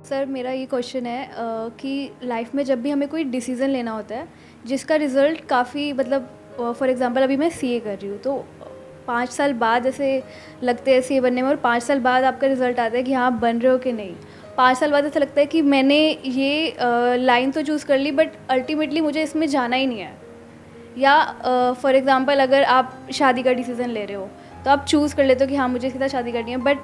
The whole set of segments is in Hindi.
सर मेरा ये क्वेश्चन है कि लाइफ में जब भी हमें कोई डिसीज़न लेना होता है जिसका रिज़ल्ट काफ़ी मतलब फॉर एग्जांपल अभी मैं सीए कर रही हूँ तो 5 साल बाद ऐसे लगते हैं सीए बनने में और 5 साल बाद आपका रिज़ल्ट आता है कि हाँ आप बन रहे हो कि नहीं। 5 साल बाद ऐसा लगता है कि मैंने ये लाइन तो चूज़ कर ली बट अल्टीमेटली मुझे इसमें जाना ही नहीं है। या फॉर एग्ज़ाम्पल अगर आप शादी का डिसीज़न ले रहे हो तो आप चूज़ कर लेते हो कि हाँ मुझे इसके साथ शादी करनी है बट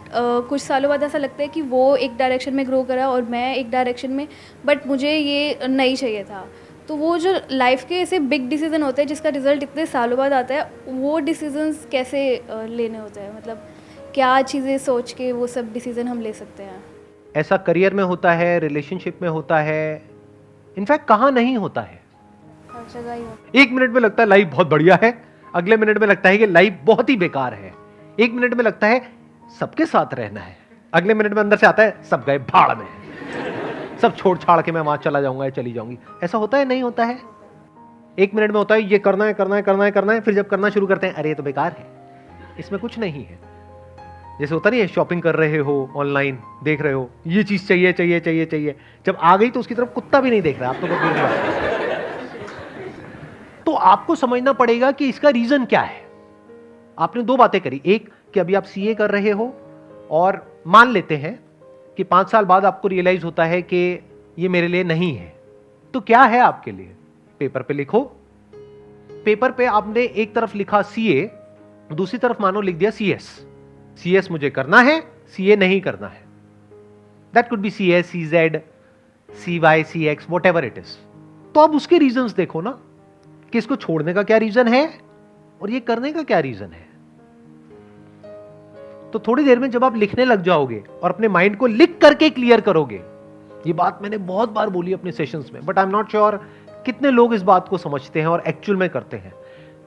कुछ सालों बाद ऐसा लगता है कि वो एक डायरेक्शन में ग्रो करा और मैं एक डायरेक्शन में, बट मुझे ये नहीं चाहिए था। तो वो जो लाइफ के ऐसे बिग डिसीज़न होते हैं जिसका रिज़ल्ट इतने सालों बाद आता है, वो डिसीजंस कैसे लेने होते हैं, मतलब क्या चीज़ें सोच के वो सब डिसीज़न हम ले सकते हैं? ऐसा करियर में होता है, रिलेशनशिप में होता है, इनफैक्ट कहाँ नहीं होता है। हर जगह ही होता है। एक मिनट में लगता है लाइफ बहुत बढ़िया है, अगले मिनट में लगता है कि लाइफ बहुत ही बेकार है। एक मिनट में लगता है सबके साथ रहना है, अगले मिनट में अंदर से आता है सब गए भाड़ में, सब छोड़ छाड़ के मैं वहां चला जाऊंगा या चली जाऊंगी। ऐसा होता है नहीं होता है? एक मिनट में होता है ये करना है करना है करना है करना है, फिर जब करना शुरू करते हैं अरे ये तो बेकार है, इसमें कुछ नहीं है। जैसे होता नहीं है, शॉपिंग कर रहे हो, ऑनलाइन देख रहे हो, ये चीज चाहिए चाहिए चाहिए चाहिए, जब आ गई तो उसकी तरफ कुत्ता भी नहीं देख रहा, आप तो बहुत दूर की बात है। तो आपको समझना पड़ेगा कि इसका रीजन क्या है। आपने दो बातें करी, एक कि अभी आप सीए कर रहे हो और मान लेते हैं कि 5 साल बाद आपको रियलाइज होता है कि ये मेरे लिए नहीं है। तो क्या है आपके लिए? पेपर पे लिखो। पेपर पे आपने एक तरफ लिखा सीए, दूसरी तरफ मानो लिख दिया सीएस। सीएस मुझे करना है, सीए नहीं करना है। That could be CS, CZ, CY, CX, whatever it is. तो अब उसके रीजंस देखो ना कि इसको छोड़ने का क्या रीजन है और ये करने का क्या रीजन है। तो थोड़ी देर में जब आप लिखने लग जाओगे और अपने माइंड को लिख करके क्लियर करोगे, ये बात मैंने बहुत बार बोली अपने सेशंस में, but I am not sure कितने लोग इस बात को समझते हैं और एक्चुअल में करते हैं।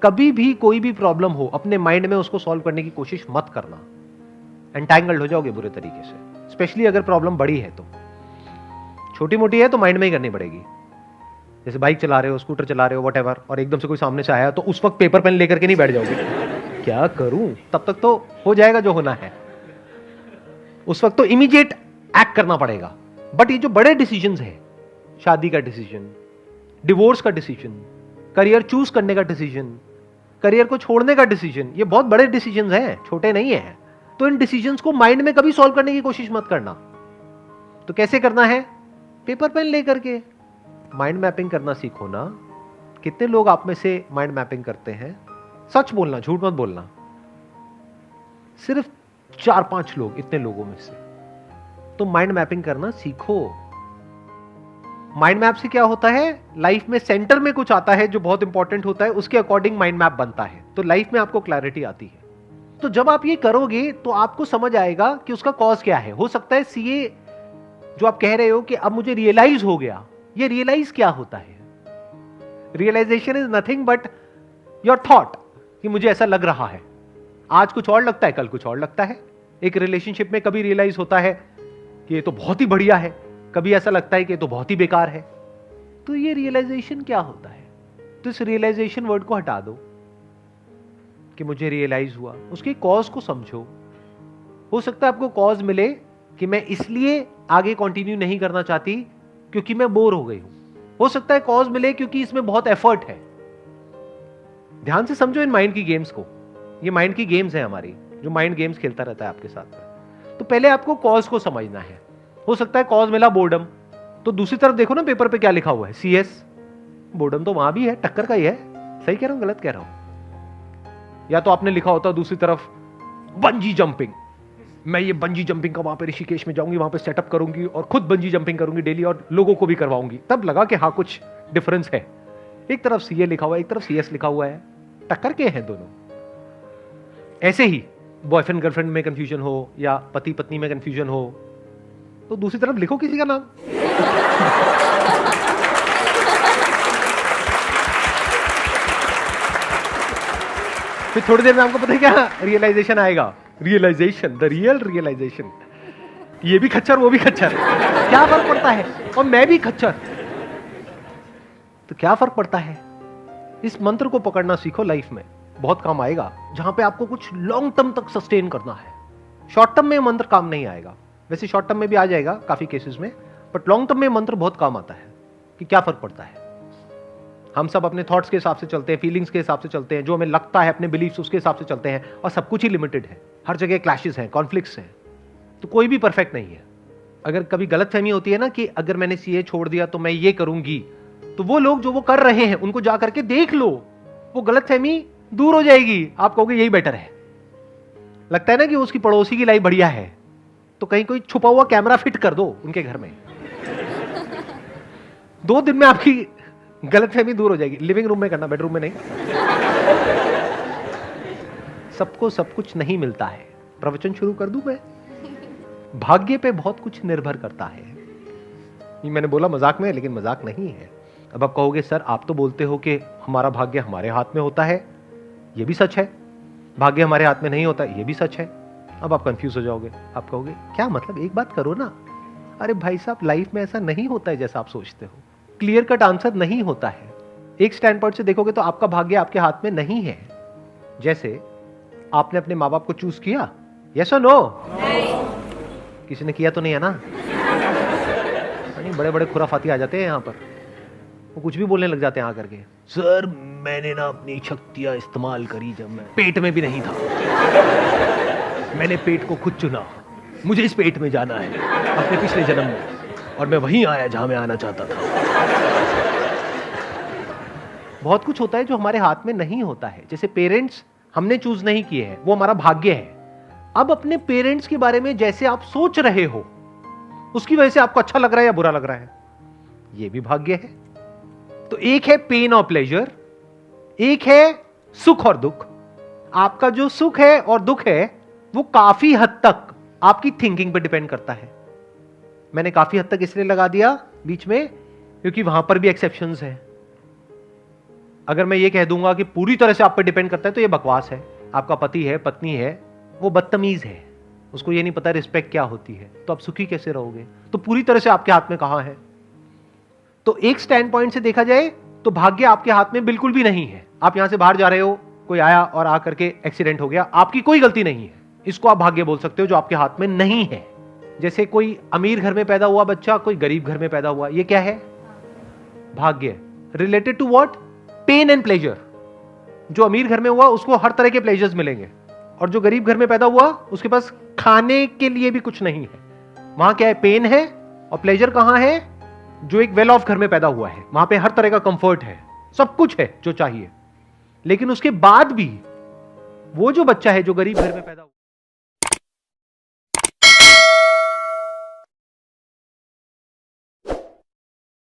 कभी भी कोई भी प्रॉब्लम हो, अपने माइंड में उसको सॉल्व करने की कोशिश मत करना, एंटैंगल्ड हो जाओगे बुरे तरीके से। स्पेशली अगर प्रॉब्लम बड़ी है, तो छोटी मोटी है तो माइंड में ही करनी पड़ेगी। जैसे बाइक चला रहे हो, स्कूटर चला रहे हो, व्हाटएवर, और एकदम से कोई सामने से आया तो उस वक्त पेपर पेन लेकर के नहीं बैठ जाओगे, क्या करूं, तब तक तो हो जाएगा जो होना है। उस वक्त तो इमीडिएट एक्ट करना पड़ेगा। बट ये जो बड़े डिसीजंस हैं, शादी का डिसीजन, डिवोर्स का डिसीजन, करियर चूज करने का डिसीजन, करियर को छोड़ने का डिसीजन, ये बहुत बड़े डिसीजंस हैं, छोटे नहीं हैं। तो इन डिसीजंस को माइंड में कभी सॉल्व करने की कोशिश मत करना। तो कैसे करना है? पेपर पेन लेकर के माइंड मैपिंग करना सीखो ना। कितने लोग आप में से माइंड मैपिंग करते हैं? सच बोलना, झूठ मत बोलना। सिर्फ 4-5 लोग, इतने लोगों में से। तो माइंड मैपिंग करना सीखो। माइंड मैप से क्या होता है, लाइफ में सेंटर में कुछ आता है जो बहुत इंपॉर्टेंट होता है, उसके अकॉर्डिंग माइंड मैप बनता है, तो लाइफ में आपको क्लैरिटी आती है। तो जब आप ये करोगे तो आपको समझ आएगा कि उसका कॉज क्या है। हो सकता है सीए जो आप कह रहे हो कि अब मुझे रियलाइज हो गया, ये रियलाइज क्या होता है? Realisation is nothing but your thought, कि मुझे ऐसा लग रहा है। आज कुछ और लगता है, कल कुछ और लगता है। एक रिलेशनशिप में कभी रियलाइज होता है कि ये तो बहुत ही बढ़िया है, कभी ऐसा लगता है कि ये तो बहुत ही बेकार है। तो ये रियलाइजेशन क्या होता है? तो इस रियलाइजेशन वर्ड को हटा दो कि मुझे रियलाइज हुआ, उसके कॉज को समझो। हो सकता है आपको कॉज मिले कि मैं इसलिए आगे कंटिन्यू नहीं करना चाहती क्योंकि मैं बोर हो गई हूं। हो सकता है कॉज मिले क्योंकि इसमें बहुत एफर्ट है। ध्यान से समझो इन माइंड की गेम्स को। ये माइंड की गेम्स है हमारी, जो माइंड गेम्स खेलता रहता है आपके साथ। तो पहले आपको कॉज को समझना है। हो सकता है कॉज मिला बोर्डम, तो दूसरी तरफ देखो ना पेपर पे क्या लिखा हुआ है, सीएस। बोर्डम तो वहां भी है, टक्कर का ही है। सही कह रहा हूं, गलत कह रहा हूं? या तो आपने लिखा होता दूसरी तरफ बंजी जंपिंग, मैं ये बंजी जंपिंग का वहां पे ऋषिकेश में जाऊंगी, वहां पे सेटअप करूंगी और खुद बंजी जंपिंग करूंगी डेली और लोगों को भी करवाऊंगी। तब लगा कि हाँ कुछ डिफरेंस है। एक तरफ सीए लिखा हुआ है, एक तरफ सीएस लिखा हुआ है, टक्कर के हैं दोनों। ऐसे ही बॉयफ्रेंड गर्लफ्रेंड में कंफ्यूजन हो या पति पत्नी में कंफ्यूजन हो, तो दूसरी तरफ लिखो किसी का नाम। फिर थोड़ी देर में आपको पता है क्या रियलाइजेशन आएगा। Realisation, the real realisation. ये भी खच्चर, वो भी खच्चर, क्या फर्क पड़ता है? और मैं भी खच्चर, तो क्या फर्क पड़ता है? इस मंत्र को पकड़ना सीखो, लाइफ में बहुत काम आएगा। जहां पे आपको कुछ लॉन्ग टर्म तक सस्टेन करना है, शॉर्ट टर्म में मंत्र काम नहीं आएगा। वैसे शॉर्ट टर्म में भी आ जाएगा काफी केसेस में, बट लॉन्ग टर्म में मंत्र बहुत काम आता है कि क्या फर्क पड़ता है। हम सब अपने थॉट्स के हिसाब से चलते हैं, फीलिंग्स के हिसाब से चलते हैं, जो हमें लगता है अपने बिलीफ्स उसके हिसाब से चलते हैं, और सब कुछ ही लिमिटेड है, हर जगह क्लैशेस हैं, कॉन्फ्लिक्ट्स हैं, तो कोई भी परफेक्ट नहीं है। अगर कभी गलतफहमी होती है ना कि अगर मैंने सीए छोड़ दिया तो मैं ये करूंगी, तो वो लोग जो वो कर रहे हैं उनको जा करके देख लो, वो गलतफहमी दूर हो जाएगी। आप कहोगे यही बेटर है। लगता है ना कि उसकी पड़ोसी की लाइफ बढ़िया है, तो कहीं कोई छुपा हुआ कैमरा फिट कर दो उनके घर में 2 दिन में आपकी गलतफहमी दूर हो जाएगी। लिविंग रूम में करना, बेडरूम में नहीं। सबको सब कुछ नहीं मिलता है। प्रवचन शुरू कर दूं मैं? भाग्य पे बहुत कुछ निर्भर करता है। ये मैंने बोला मजाक में, लेकिन मजाक नहीं है। अब आप कहोगे सर आप तो बोलते हो कि हमारा भाग्य हमारे हाथ में होता है, ये भी सच है। भाग्य हमारे हाथ में नहीं होता, ये भी सच है। अब आप कंफ्यूज हो जाओगे, आप कहोगे क्या मतलब, एक बात करो ना। अरे भाई साहब, लाइफ में ऐसा नहीं होता है जैसा आप सोचते हो। क्लियर कट आंसर नहीं होता है। एक स्टैंड पॉइंट से देखोगे तो आपका भाग्य आपके हाथ में नहीं है। जैसे आपने अपने माँ बाप को चूज किया, यस और नो? किसी ने किया तो नहीं है ना? नहीं, बड़े बड़े खुराफाती आ जाते हैं यहाँ पर, वो कुछ भी बोलने लग जाते हैं आकर के। सर मैंने ना अपनी शक्तियां इस्तेमाल करी जब मैं पेट में भी नहीं था। मैंने पेट को खुद चुना, मुझे इस पेट में जाना है अपने पिछले जन्म में, और मैं वहीं आया जहां मैं आना चाहता था। बहुत कुछ होता है जो हमारे हाथ में नहीं होता है। जैसे पेरेंट्स हमने चूज नहीं किए हैं, वो हमारा भाग्य है। अब अपने पेरेंट्स के बारे में जैसे आप सोच रहे हो, उसकी वजह से आपको अच्छा लग रहा है या बुरा लग रहा है, ये भी भाग्य है। तो एक है पेन और प्लेजर, एक है सुख और दुख। आपका जो सुख है और दुख है वो काफी हद तक आपकी थिंकिंग पे डिपेंड करता है। मैंने काफी हद तक इसलिए लगा दिया बीच में क्योंकि वहां पर भी एक्सेप्शंस हैं। अगर मैं ये कह दूंगा कि पूरी तरह से आप पे डिपेंड करता है तो ये बकवास है। आपका पति है, पत्नी है, वो बदतमीज है, उसको ये नहीं पता रिस्पेक्ट क्या होती है, तो आप सुखी कैसे रहोगे? तो पूरी तरह से आपके हाथ में कहां है? तो एक स्टैंड पॉइंट से देखा जाए तो भाग्य आपके हाथ में बिल्कुल भी नहीं है। आप यहां से बाहर जा रहे हो, कोई आया और आकर के एक्सीडेंट हो गया, आपकी कोई गलती नहीं है, इसको आप भाग्य बोल सकते हो जो आपके हाथ में नहीं है। जैसे कोई अमीर घर में पैदा हुआ बच्चा, कोई गरीब घर में पैदा हुआ, ये क्या है? भाग्य। Related to what? Pain and pleasure. जो अमीर घर में हुआ उसको हर तरह के प्लेजर्स मिलेंगे, और जो गरीब घर में पैदा हुआ उसके पास खाने के लिए भी कुछ नहीं है। वहां क्या है? पेन है। और प्लेजर कहां है? जो एक वेल ऑफ घर में पैदा हुआ है, वहां पे हर तरह का कंफर्ट है, सब कुछ है जो चाहिए। लेकिन उसके बाद भी वो जो बच्चा है जो गरीब घर में पैदा हुआ